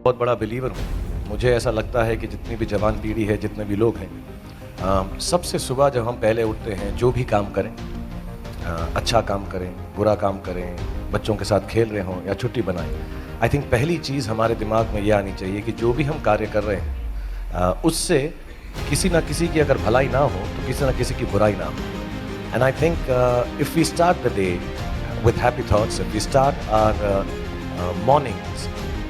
बहुत बड़ा बिलीवर हूँ। मुझे ऐसा लगता है कि जितनी भी जवान पीढ़ी है, जितने भी लोग हैं, सबसे सुबह जब हम पहले उठते हैं, जो भी काम करें, अच्छा काम करें, बुरा काम करें, बच्चों के साथ खेल रहे हों या छुट्टी बनाएं, आई थिंक पहली चीज़ हमारे दिमाग में ये आनी चाहिए कि जो भी हम कार्य कर रहे हैं, उससे किसी ना किसी की अगर भलाई ना हो तो किसी ना किसी की बुराई ना हो. And I think if we start the day with happy thoughts, if we start our mornings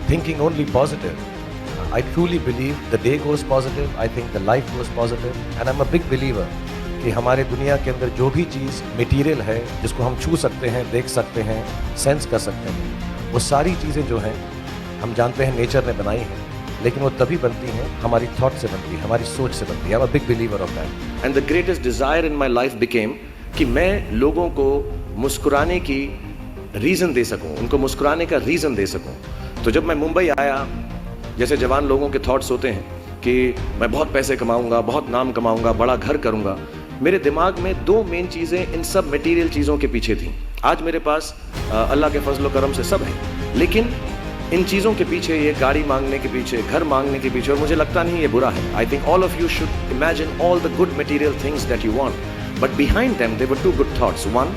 thinking only positive, I truly believe the day goes positive, I think the life goes positive, and I'm a big believer कि हमारे दुनिया के अंदर जो भी चीज़ material है, जिसको हम छू सकते हैं, देख सकते हैं, सेंस कर सकते हैं, वो सारी चीज़ें जो हैं हम जानते हैं नेचर ने बनाई हैं, लेकिन वो तभी बनती हैं हमारी थॉट से बनती है, हमारी सोच से बनती है. I am a big believer of that. And the greatest desire in my life became कि मैं लोगों को मुस्कुराने की रीज़न दे सकूं, उनको मुस्कुराने का रीज़न दे सकूं. तो जब मैं मुंबई आया, जैसे जवान लोगों के थॉट्स होते हैं कि मैं बहुत पैसे कमाऊंगा, बहुत नाम कमाऊंगा, बड़ा घर करूंगा, मेरे दिमाग में दो मेन चीज़ें इन सब मटेरियल चीज़ों के पीछे थी. आज मेरे पास अल्लाह के फजल करम से सब है, लेकिन इन चीज़ों के पीछे, ये गाड़ी मांगने के पीछे, घर मांगने के पीछे, और मुझे लगता नहीं ये बुरा है. I think all of you should imagine all the good material things that you want, but behind them there were two good thoughts. One,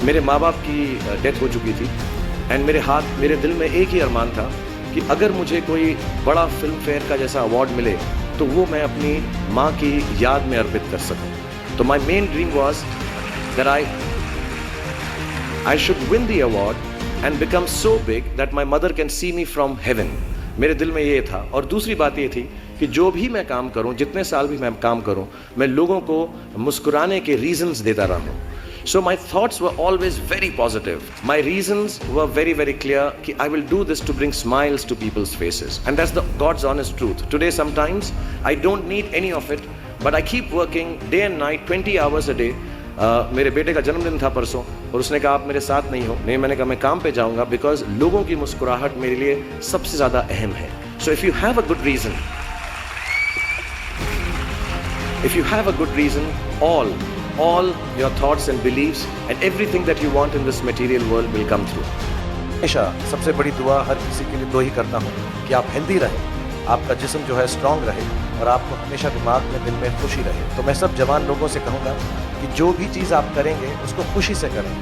मेरे माँ बाप की डेथ हो चुकी थी, एंड मेरे दिल में एक ही अरमान था कि अगर मुझे कोई बड़ा फिल्म फेयर का जैसा अवार्ड मिले तो वो मैं अपनी माँ की याद में अर्पित कर सकूं. तो my main dream was that I should win the award and become so big that my mother can see me from heaven. मेरे दिल में ये था. और दूसरी बात ये थी कि जो भी मैं काम करूं, जितने साल भी मैं काम करूं, मैं लोगों को मुस्कुराने के रीजंस देता रहूं. So my thoughts were always very positive. My reasons were very, very clear कि I will do this to bring smiles to people's faces. And that's the God's honest truth. Today sometimes I don't need any of it, but I keep working day and night, 20 hours a day. मेरे बेटे का जन्मदिन था परसों, और उसने कहा आप मेरे साथ नहीं हो. नहीं, मैंने कहा मैं काम पे जाऊंगा, बिकॉज लोगों की मुस्कुराहट मेरे लिए सबसे ज़्यादा अहम है. So if you have a good reason, all your thoughts and beliefs and everything that you want in this material world will come through. हमेशा सबसे बड़ी दुआ हर किसी के लिए दो ही करता हूँ कि आप हेल्दी रहें, आपका जिस्म जो है स्ट्रांग रहे, और आपको हमेशा दिमाग में, दिल में खुशी रहे. तो मैं सब जवान लोगों से कहूँगा कि जो भी चीज़ आप करेंगे उसको खुशी से करें,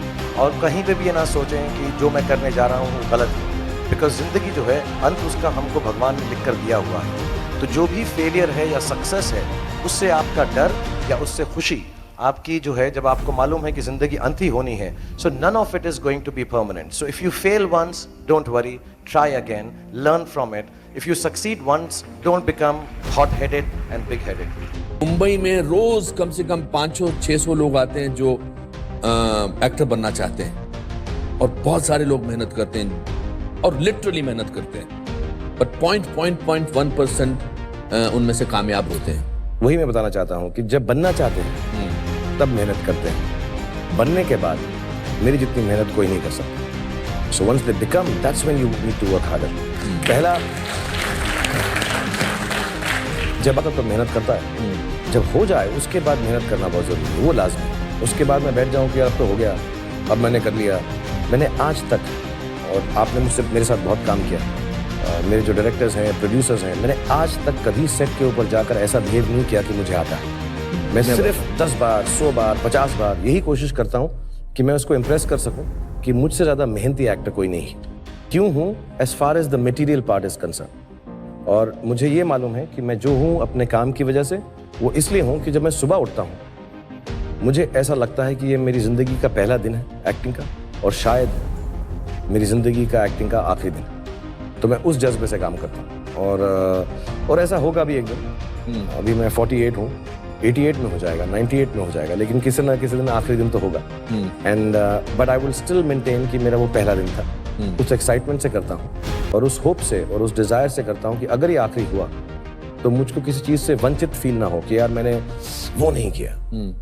और कहीं पे भी ये ना सोचें कि जो मैं करने जा रहा हूँ वो गलत है, बिकॉज ज़िंदगी जो है अंत उसका हमको भगवान ने लिख कर दिया हुआ है. तो जो भी फेलियर है या सक्सेस है, उससे आपका डर या उससे खुशी आपकी जो है, जब आपको मालूम है कि ज़िंदगी अंत ही होनी है, so none of it is going to be permanent. So if you fail once, don't worry, try again, learn from it. If you succeed once, don't become hot headed and big headed. Mumbai में रोज कम से कम 500-600 लोग आते हैं जो actor बनना चाहते हैं, और बहुत सारे लोग मेहनत करते हैं, और लिटरली मेहनत करते हैं, बट 0.1% उनमें से कामयाब होते हैं. वही मैं बताना चाहता हूँ कि जब बनना चाहते हैं तब मेहनत करते हैं, बनने के बाद मेरी जितनी मेहनत कोई नहीं कर सकता. So once they become, that's when you need to work harder. पहला जब आता तो मेहनत करता है, जब हो जाए उसके बाद मेहनत करना बहुत जरूरी है, वो लाजमी. उसके बाद मैं बैठ जाऊँ कि अब तो हो गया, अब मैंने कर लिया. मैंने आज तक, और आपने मुझसे मेरे साथ बहुत काम किया, मेरे जो डायरेक्टर्स हैं, प्रोड्यूसर्स हैं, मैंने आज तक कभी सेट के ऊपर जाकर ऐसा बिहेव नहीं किया कि मुझे आता है. मैं सिर्फ 10 बार, 100 बार, 50 बार यही कोशिश करता हूँ कि मैं उसको इम्प्रेस कर सकूँ कि मुझसे ज़्यादा मेहनती एक्टर कोई नहीं है. क्यों हूँ? As far as the material part is concern. और मुझे ये मालूम है कि मैं जो हूँ अपने काम की वजह से, वो इसलिए हूँ कि जब मैं सुबह उठता हूँ, मुझे ऐसा लगता है कि ये मेरी ज़िंदगी का पहला दिन है एक्टिंग का, और शायद मेरी ज़िंदगी का एक्टिंग का आखिरी दिन. तो मैं उस जज्बे से काम करता हूँ, और ऐसा होगा भी एक दिन. अभी मैं 48 हूँ, 88 में हो जाएगा, 98 में हो जाएगा, लेकिन किसी ना किसी दिन आखिरी दिन तो होगा. And but I will still maintain कि मेरा वो पहला दिन था. उस एक्साइटमेंट से करता हूँ, और उस होप से और उस डिज़ायर से करता हूँ कि अगर ये आखिरी हुआ तो मुझको किसी चीज़ से वंचित फील ना हो कि यार मैंने वो नहीं किया.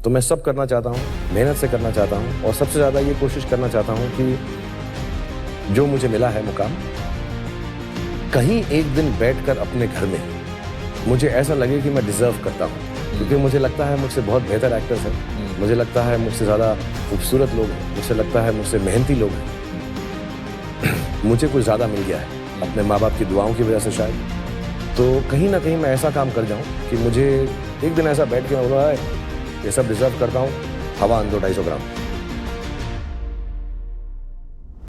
तो मैं सब करना चाहता हूँ, मेहनत से करना चाहता हूँ, और सबसे ज़्यादा ये कोशिश करना चाहता हूँ कि जो मुझे मिला है मुकाम, कहीं एक दिन बैठकर अपने घर में मुझे ऐसा लगे कि मैं डिज़र्व करता हूँ. क्योंकि मुझे लगता है मुझसे बहुत बेहतर एक्टर्स हैं, मुझे लगता है मुझसे ज़्यादा खूबसूरत लोग हैं, मुझे लगता है मुझसे मेहनती लोग हैं. मुझे कुछ ज़्यादा मिल गया है, अपने माँ बाप की दुआओं की वजह से शायद, तो कहीं ना कहीं मैं ऐसा काम कर जाऊँ कि मुझे एक दिन ऐसा बैठ के मैं बोला, ये सब डिजर्व करता हूँ, हवा 200-250 ग्राम।